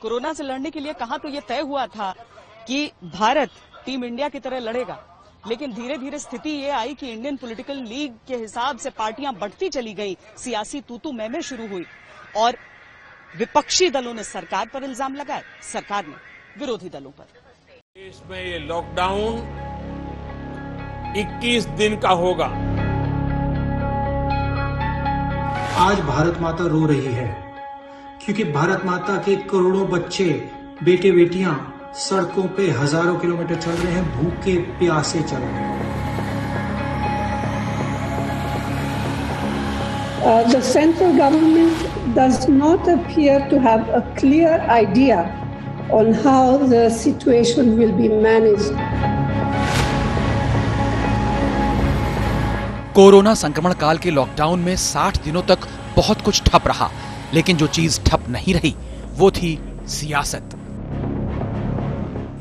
Corona से लड़ने के लिए कहा तो ये तय हुआ था कि भारत टीम इंडिया की तरह लड़ेगा, लेकिन धीरे धीरे स्थिति ये आई कि इंडियन पॉलिटिकल लीग के हिसाब से पार्टियां बढ़ती चली गई, सियासी तूतू मैमे शुरू हुई और विपक्षी दलों ने सरकार पर इल्जाम लगाए, सरकार ने विरोधी दलों पर। देश में ये लॉकडाउन 21 दिन का होगा। आज भारत माता रो रही है क्योंकि भारत माता के करोड़ों बच्चे, बेटे बेटियां सड़कों पे हजारों किलोमीटर चल रहे हैं, भूखे प्यासे चल रहे हैं। The central government does not appear to have a clear idea on how the situation will be managed. Corona संक्रमण काल के लॉकडाउन में 60 दिनों तक बहुत कुछ ठप रहा, लेकिन जो चीज ठप नहीं रही वो थी सियासत।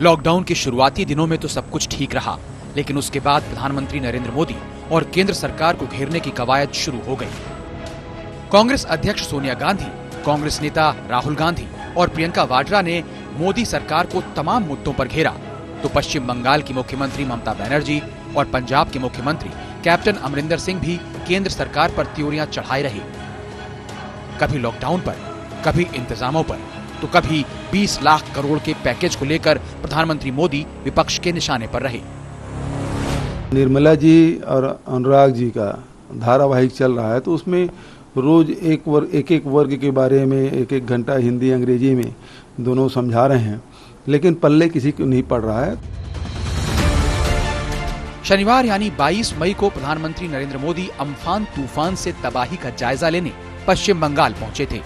लॉकडाउन के शुरुआती दिनों में तो सब कुछ ठीक रहा, लेकिन उसके बाद प्रधानमंत्री नरेंद्र मोदी और केंद्र सरकार को घेरने की कवायद शुरू हो गई। कांग्रेस अध्यक्ष सोनिया गांधी, कांग्रेस नेता राहुल गांधी और प्रियंका वाड्रा ने मोदी सरकार को तमाम मुद्दों पर घेरा, तो पश्चिम बंगाल की मुख्यमंत्री ममता बनर्जी और पंजाब के मुख्यमंत्री कैप्टन अमरिंदर सिंह भी केंद्र सरकार पर त्योरियां चढ़ाए रहे, कभी लॉकडाउन पर, कभी इंतजामों पर, तो कभी 20 लाख करोड़ के पैकेज को लेकर प्रधानमंत्री मोदी विपक्ष के निशाने पर रहे। निर्मला जी और अनुराग जी का धारावाहिक चल रहा है, तो उसमें रोज एक एक वर्ग के बारे में एक घंटा हिंदी अंग्रेजी में दोनों समझा रहे हैं, लेकिन पल्ले किसी को नहीं पड़ रहा है। शनिवार यानी 22 मई को प्रधानमंत्री नरेंद्र मोदी अम्फान तूफान से तबाही का जायजा लेने पश्चिम बंगाल पहुंचे थे।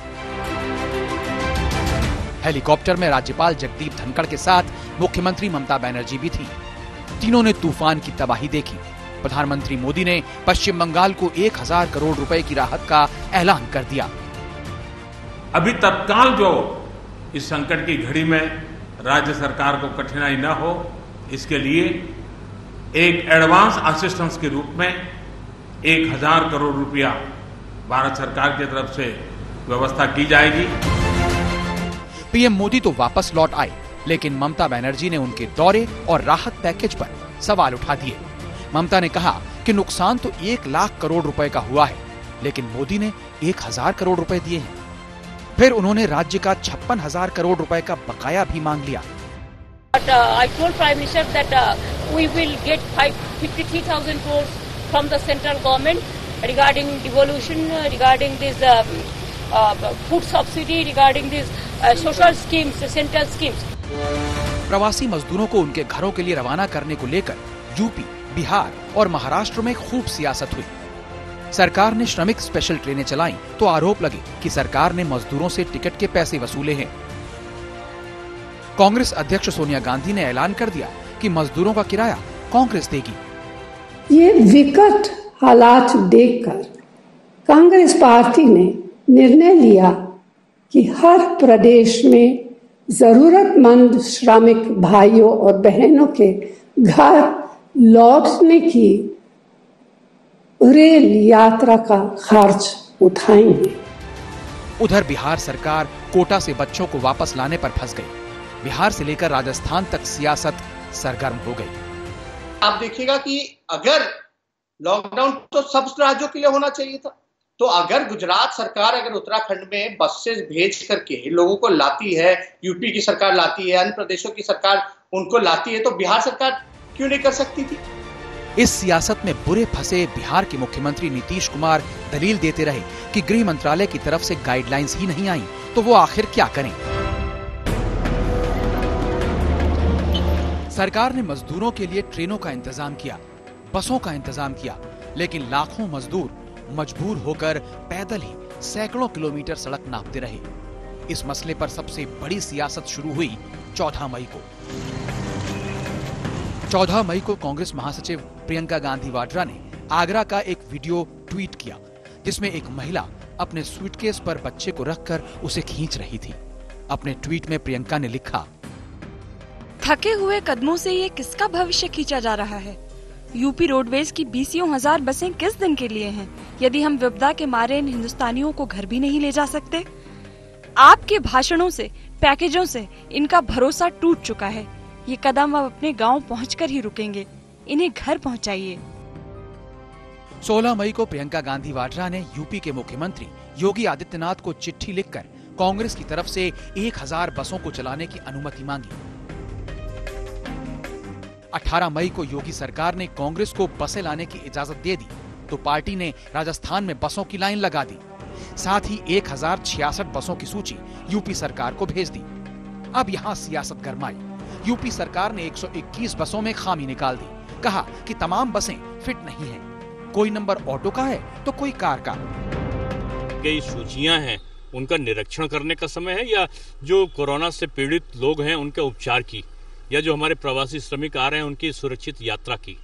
हेलीकॉप्टर में राज्यपाल जगदीप धनखड़ के साथ मुख्यमंत्री ममता बनर्जी भी थी। तीनों ने तूफान की तबाही देखी। प्रधानमंत्री मोदी ने पश्चिम बंगाल को 1000 करोड़ रुपए की राहत का ऐलान कर दिया। अभी तत्काल जो इस संकट की घड़ी में राज्य सरकार को कठिनाई न हो, इसके लिए एक एडवांस असिस्टेंस के रूप में 1000 करोड़ रुपया भारत सरकार की तरफ से व्यवस्था की जाएगी। पीएम मोदी तो वापस लौट आए, लेकिन ममता बनर्जी ने उनके दौरे और राहत पैकेज पर सवाल उठा दिए। ममता ने कहा कि नुकसान तो 1 लाख करोड़ रुपए का हुआ है, लेकिन मोदी ने 1000 करोड़ रुपए दिए हैं। फिर उन्होंने राज्य का 56,000 करोड़ रुपए का बकाया भी मांग लिया। I told Prime Minister that we will get 53,000 crores from the central government regarding devolution, regarding this food subsidy, regarding this social schemes, central schemes. प्रवासी मजदूरों को उनके घरों के लिए रवाना करने को लेकर यूपी, बिहार और महाराष्ट्र में खूब सियासत हुई। सरकार ने श्रमिक स्पेशल ट्रेनें चलाई तो आरोप लगे कि सरकार ने मजदूरों से टिकट के पैसे वसूले हैं। कांग्रेस अध्यक्ष सोनिया गांधी ने ऐलान कर दिया कि मजदूरों का किराया कांग्रेस देगी। ये विकट हालात देखकर कांग्रेस पार्टी ने निर्णय लिया कि हर प्रदेश में जरूरतमंद श्रमिक भाइयों और बहनों के घर लौटने की रेल यात्रा का खर्च उठाएंगे। उधर बिहार सरकार कोटा से बच्चों को वापस लाने पर फंस गई। बिहार से लेकर राजस्थान तक सियासत सरगर्म हो गई। आप देखिएगा कि अगर लॉकडाउन तो सब राज्यों के लिए होना चाहिए था, तो अगर गुजरात सरकार अगर उत्तराखंड में बसेस भेज करके लोगों को लाती है, यूपी की सरकार लाती है, अन्य प्रदेशों की सरकार उनको लाती है, तो बिहार सरकार क्यों नहीं कर सकती थी? इस सियासत में बुरे फंसे बिहार के मुख्यमंत्री नीतीश कुमार दलील देते रहे कि गृह मंत्रालय की तरफ से गाइडलाइंस ही नहीं आई, तो वो आखिर क्या करें। सरकार ने मजदूरों के लिए ट्रेनों का इंतजाम किया, बसों का इंतजाम किया, लेकिन लाखों मजदूर मजबूर होकर पैदल ही सैकड़ों किलोमीटर सड़क नापते रहे। इस मसले पर सबसे बड़ी सियासत शुरू हुई 14 मई को। 14 मई को कांग्रेस महासचिव प्रियंका गांधी वाड्रा ने आगरा का एक वीडियो ट्वीट किया, जिसमें एक महिला अपने सूटकेस पर बच्चे को रखकर उसे खींच रही थी। अपने ट्वीट में प्रियंका ने लिखा, थके हुए कदमों से ये किसका भविष्य खींचा जा रहा है? यूपी रोडवेज की 20,000 बसें किस दिन के लिए हैं, यदि हम विपदा के मारे इन हिंदुस्तानियों को घर भी नहीं ले जा सकते? आपके भाषणों से, पैकेजों से इनका भरोसा टूट चुका है। ये कदम अब अपने गांव पहुंचकर ही रुकेंगे। इन्हें घर पहुंचाइए। 16 मई को प्रियंका गांधी वाड्रा ने यूपी के मुख्यमंत्री योगी आदित्यनाथ को चिट्ठी लिखकर कांग्रेस की तरफ से 1000 बसों को चलाने की अनुमति मांगी। 18 मई को योगी सरकार ने कांग्रेस को बसें लाने की इजाजत दे दी तो पार्टी ने राजस्थान में बसों की लाइन लगा दी। साथ ही 1066 बसों की सूची यूपी सरकार को भेज दी। अब यहाँ सियासत गरमाई। यूपी सरकार ने 121 बसों में खामी निकाल दी। कहा कि तमाम बसें फिट नहीं हैं। कोई नंबर ऑटो का है तो कोई कार का। कई सूचियां हैं, उनका निरीक्षण करने का समय है, या जो कोरोना से पीड़ित लोग हैं उनके उपचार की, या जो हमारे प्रवासी श्रमिक आ रहे हैं उनकी सुरक्षित यात्रा की।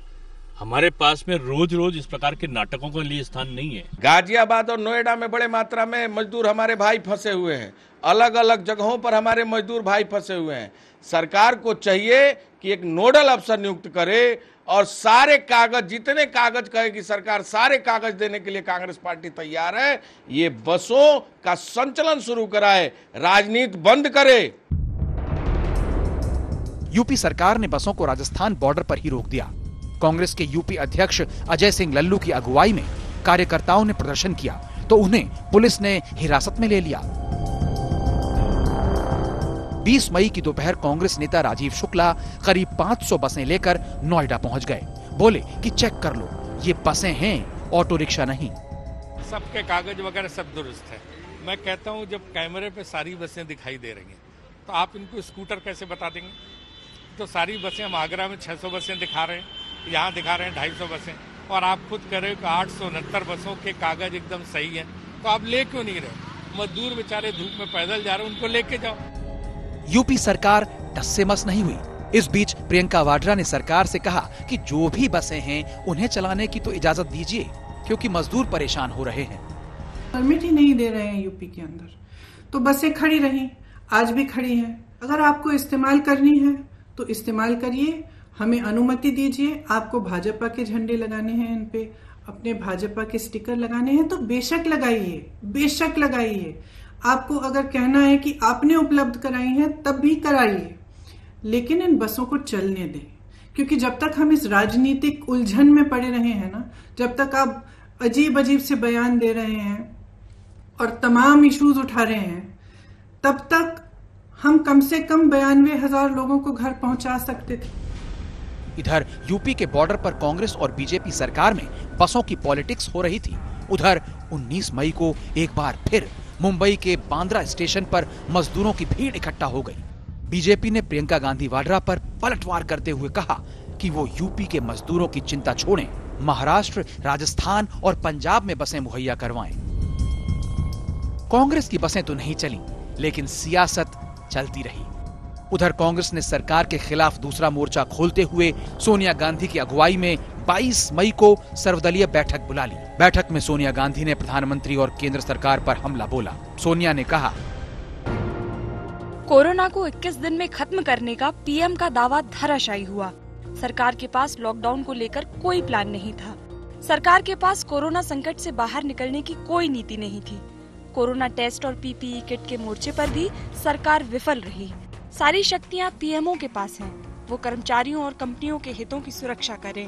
हमारे पास में रोज रोज इस प्रकार के नाटकों के लिए स्थान नहीं है। गाजियाबाद और नोएडा में बड़े मात्रा में मजदूर हमारे भाई फंसे हुए हैं। अलग अलग जगहों पर हमारे मजदूर भाई फंसे हुए हैं। सरकार को चाहिए कि एक नोडल अफसर नियुक्त करे और सारे कागज, जितने कागज कहेगी सरकार, सारे कागज देने के लिए कांग्रेस पार्टी तैयार है। ये बसों का संचालन शुरू कराए, राजनीति बंद करे। यूपी सरकार ने बसों को राजस्थान बॉर्डर पर ही रोक दिया। कांग्रेस के यूपी अध्यक्ष अजय सिंह लल्लू की अगुवाई में कार्यकर्ताओं ने प्रदर्शन किया तो उन्हें पुलिस ने हिरासत में ले लिया। 20 मई की दोपहर कांग्रेस नेता राजीव शुक्ला करीब 500 बसें लेकर नोएडा पहुंच गए। बोले कि चेक कर लो, ये बसें हैं, ऑटो रिक्शा नहीं। सबके कागज वगैरह सब दुरुस्त है। मैं कहता हूं जब कैमरे पे सारी बसें दिखाई दे रही हैं तो आप इनको स्कूटर कैसे बता देंगे? तो सारी बसें, हम आगरा में 600 बसें दिखा रहे हैं, यहाँ दिखा रहे हैं 250 बसें, और आप खुद कह रहे हो कि 869 बसों के कागज एकदम सही हैं, तो आप ले क्यों नहीं रहे? मजदूर बेचारे धूप में पैदल जा रहे हैं, उनको लेके जाओ। यूपी सरकार टस से मस नहीं हुई। इस बीच प्रियंका वाड्रा ने सरकार से कहा कि जो भी बसें हैं उन्हें चलाने की तो इजाजत दीजिए, क्योंकि मजदूर परेशान हो रहे हैं। परमिट ही नहीं दे रहे हैं यूपी के अंदर, तो बसें खड़ी रही, आज भी खड़ी हैं। अगर आपको इस्तेमाल करनी है तो इस्तेमाल करिए, हमें अनुमति दीजिए। आपको भाजपा के झंडे लगाने हैं, इन पे अपने भाजपा के स्टिकर लगाने हैं तो बेशक लगाइए, बेशक लगाइए। आपको अगर कहना है कि आपने उपलब्ध कराई है तब भी कराइए, लेकिन इन बसों को चलने दें। क्योंकि जब तक हम इस राजनीतिक उलझन में पड़े रहे हैं ना, जब तक आप अजीब अजीब से बयान दे रहे हैं और तमाम इश्यूज उठा रहे हैं, तब तक हम कम से कम 92,000 लोगों को घर पहुंचा सकते थे। इधर यूपी के बॉर्डर पर कांग्रेस और बीजेपी सरकार में बसों की पॉलिटिक्स हो रही थी। उधर 19 मई को एक बार फिर मुंबई के बांद्रा स्टेशन पर मजदूरों की भीड़ इकट्ठा हो गई। बीजेपी ने प्रियंका गांधी वाड्रा पर पलटवार करते हुए कहा कि वो यूपी के मजदूरों की चिंता छोड़ें, महाराष्ट्र, राजस्थान और पंजाब में बसें मुहैया करवाएं। कांग्रेस की बसें तो नहीं चली, लेकिन सियासत चलती रही। उधर कांग्रेस ने सरकार के खिलाफ दूसरा मोर्चा खोलते हुए सोनिया गांधी की अगुवाई में 22 मई को सर्वदलीय बैठक बुला ली। बैठक में सोनिया गांधी ने प्रधानमंत्री और केंद्र सरकार पर हमला बोला। सोनिया ने कहा, कोरोना को 21 दिन में खत्म करने का पीएम का दावा धराशायी हुआ। सरकार के पास लॉकडाउन को लेकर कोई प्लान नहीं था। सरकार के पास कोरोना संकट से बाहर निकलने की कोई नीति नहीं थी। कोरोना टेस्ट और पीपीई किट के मोर्चे पर भी सरकार विफल रही। सारी शक्तियां पीएमओ के पास हैं। वो कर्मचारियों और कंपनियों के हितों की सुरक्षा करें।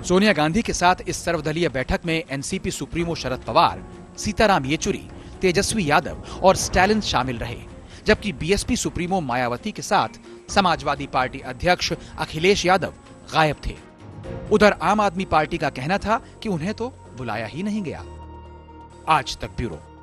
सोनिया गांधी के साथ इस सर्वदलीय बैठक में एनसीपी सुप्रीमो शरद पवार, सीताराम येचुरी, तेजस्वी यादव और स्टालिन शामिल रहे, जबकि बीएसपी सुप्रीमो मायावती के साथ समाजवादी पार्टी अध्यक्ष अखिलेश यादव गायब थे। उधर आम आदमी पार्टी का कहना था कि उन्हें तो बुलाया ही नहीं गया। आज तक ब्यूरो।